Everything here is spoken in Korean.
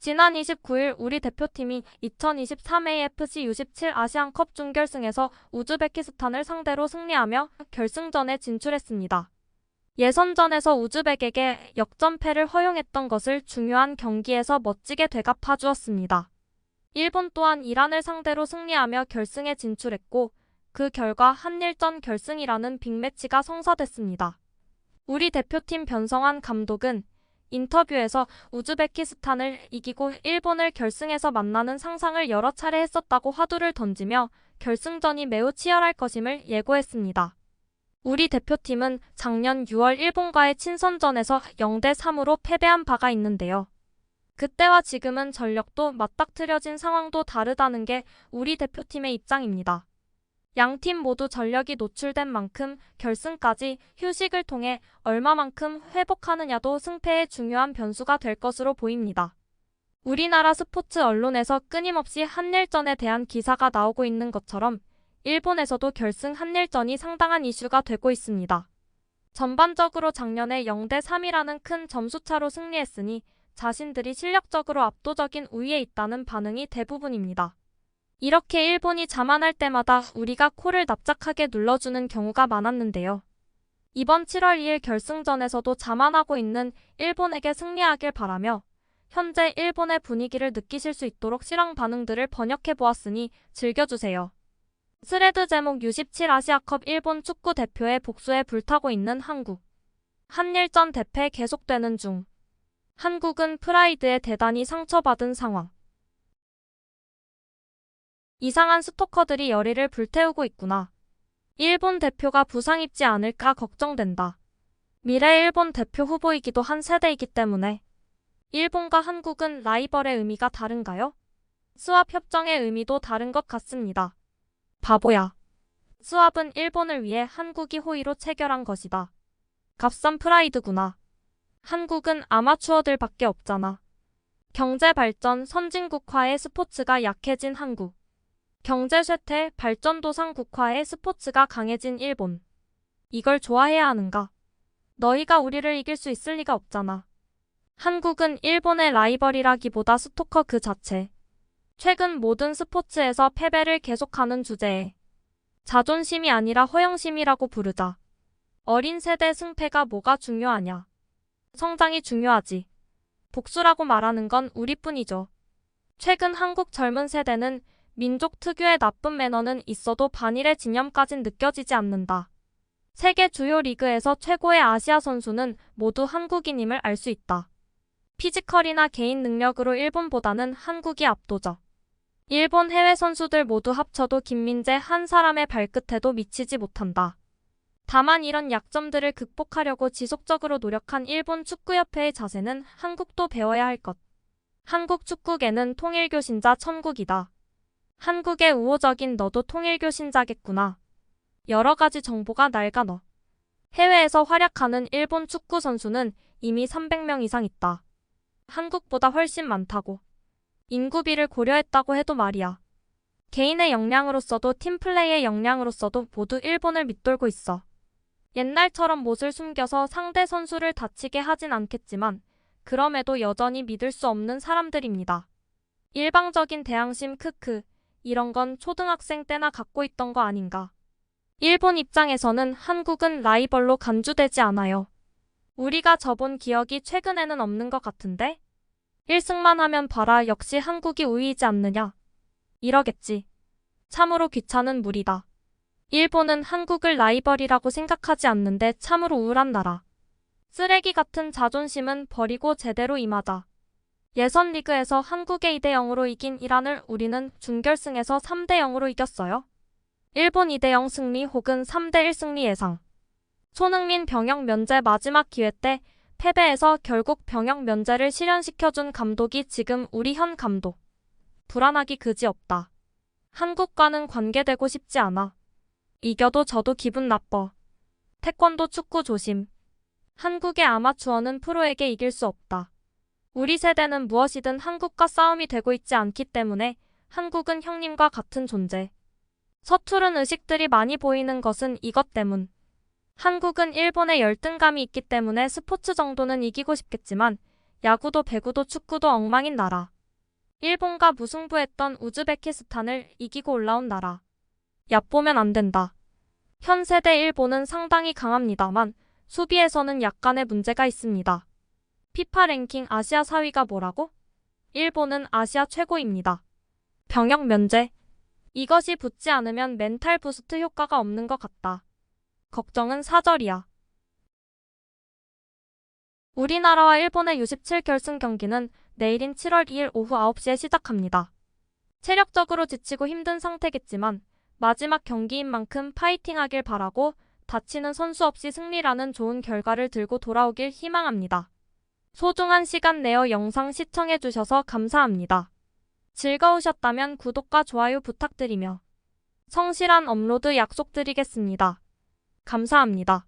지난 29일 우리 대표팀이 2023 AFC U17 아시안컵 준결승에서 우즈베키스탄을 상대로 승리하며 결승전에 진출했습니다. 예선전에서 우즈벡에게 역전패를 허용했던 것을 중요한 경기에서 멋지게 되갚아 주었습니다. 일본 또한 이란을 상대로 승리하며 결승에 진출했고 그 결과 한일전 결승이라는 빅매치가 성사됐습니다. 우리 대표팀 변성환 감독은 인터뷰에서 우즈베키스탄을 이기고 일본을 결승에서 만나는 상상을 여러 차례 했었다고 화두를 던지며 결승전이 매우 치열할 것임을 예고했습니다. 우리 대표팀은 작년 6월 일본과의 친선전에서 0대3으로 패배한 바가 있는데요. 그때와 지금은 전력도 맞닥뜨려진 상황도 다르다는 게 우리 대표팀의 입장입니다. 양팀 모두 전력이 노출된 만큼 결승까지 휴식을 통해 얼마만큼 회복하느냐도 승패의 중요한 변수가 될 것으로 보입니다. 우리나라 스포츠 언론에서 끊임없이 한일전에 대한 기사가 나오고 있는 것처럼 일본에서도 결승 한일전이 상당한 이슈가 되고 있습니다. 전반적으로 작년에 0대3이라는 큰 점수차로 승리했으니 자신들이 실력적으로 압도적인 우위에 있다는 반응이 대부분입니다. 이렇게 일본이 자만할 때마다 우리가 코를 납작하게 눌러주는 경우가 많았는데요. 이번 7월 2일 결승전에서도 자만하고 있는 일본에게 승리하길 바라며 현재 일본의 분위기를 느끼실 수 있도록 실황 반응들을 번역해보았으니 즐겨주세요. 스레드 제목 U17 아시아컵 일본 축구 대표의 복수에 불타고 있는 한국. 한일전 대패 계속되는 중. 한국은 프라이드에 대단히 상처받은 상황. 이상한 스토커들이 열의를 불태우고 있구나. 일본 대표가 부상 입지 않을까 걱정된다. 미래 일본 대표 후보이기도 한 세대이기 때문에. 일본과 한국은 라이벌의 의미가 다른가요? 스왑 협정의 의미도 다른 것 같습니다. 바보야. 스왑은 일본을 위해 한국이 호의로 체결한 것이다. 값싼 프라이드구나. 한국은 아마추어들밖에 없잖아. 경제 발전 선진국화의 스포츠가 약해진 한국. 경제 쇠퇴 발전도상국화의 스포츠가 강해진 일본. 이걸 좋아해야 하는가? 너희가 우리를 이길 수 있을 리가 없잖아. 한국은 일본의 라이벌이라기보다 스토커 그 자체. 최근 모든 스포츠에서 패배를 계속하는 주제에 자존심이 아니라 허영심이라고 부르자. 어린 세대 승패가 뭐가 중요하냐. 성장이 중요하지. 복수라고 말하는 건 우리뿐이죠. 최근 한국 젊은 세대는 민족 특유의 나쁜 매너는 있어도 반일의 진념까진 느껴지지 않는다. 세계 주요 리그에서 최고의 아시아 선수는 모두 한국인임을 알 수 있다. 피지컬이나 개인 능력으로 일본보다는 한국이 압도적. 일본 해외 선수들 모두 합쳐도 김민재 한 사람의 발끝에도 미치지 못한다. 다만 이런 약점들을 극복하려고 지속적으로 노력한 일본 축구협회의 자세는 한국도 배워야 할 것. 한국 축구계는 통일교 신자 천국이다. 한국의 우호적인 너도 통일교 신자겠구나. 여러 가지 정보가 낡아너. 해외에서 활약하는 일본 축구 선수는 이미 300명 이상 있다. 한국보다 훨씬 많다고. 인구비를 고려했다고 해도 말이야. 개인의 역량으로서도 팀플레이의 역량으로서도 모두 일본을 밑돌고 있어. 옛날처럼 못을 숨겨서 상대 선수를 다치게 하진 않겠지만 그럼에도 여전히 믿을 수 없는 사람들입니다. 일방적인 대항심 크크. 이런 건 초등학생 때나 갖고 있던 거 아닌가. 일본 입장에서는 한국은 라이벌로 간주되지 않아요. 우리가 져본 기억이 최근에는 없는 것 같은데? 1승만 하면 봐라 역시 한국이 우위이지 않느냐. 이러겠지. 참으로 귀찮은 무리다. 일본은 한국을 라이벌이라고 생각하지 않는데 참으로 우울한 나라. 쓰레기 같은 자존심은 버리고 제대로 임하자. 예선 리그에서 한국의 2대0으로 이긴 이란을 우리는 준결승에서 3대0으로 이겼어요. 일본 2대0 승리 혹은 3대1 승리 예상. 손흥민 병역 면제 마지막 기회 때 패배해서 결국 병역 면제를 실현시켜준 감독이 지금 우리 현 감독. 불안하기 그지없다. 한국과는 관계되고 싶지 않아. 이겨도 져도 기분 나빠. 태권도 축구 조심. 한국의 아마추어는 프로에게 이길 수 없다. 우리 세대는 무엇이든 한국과 싸움이 되고 있지 않기 때문에 한국은 형님과 같은 존재. 서투른 의식들이 많이 보이는 것은 이것 때문. 한국은 일본에 열등감이 있기 때문에 스포츠 정도는 이기고 싶겠지만 야구도 배구도 축구도 엉망인 나라. 일본과 무승부했던 우즈베키스탄을 이기고 올라온 나라. 얕보면 안 된다. 현 세대 일본은 상당히 강합니다만 수비에서는 약간의 문제가 있습니다. 피파 랭킹 아시아 4위가 뭐라고? 일본은 아시아 최고입니다. 병역 면제. 이것이 붙지 않으면 멘탈 부스트 효과가 없는 것 같다. 걱정은 사절이야. 우리나라와 일본의 U17 결승 경기는 내일인 7월 2일 오후 9시에 시작합니다. 체력적으로 지치고 힘든 상태겠지만 마지막 경기인 만큼 파이팅하길 바라고 다치는 선수 없이 승리라는 좋은 결과를 들고 돌아오길 희망합니다. 소중한 시간 내어 영상 시청해주셔서 감사합니다. 즐거우셨다면 구독과 좋아요 부탁드리며 성실한 업로드 약속드리겠습니다. 감사합니다.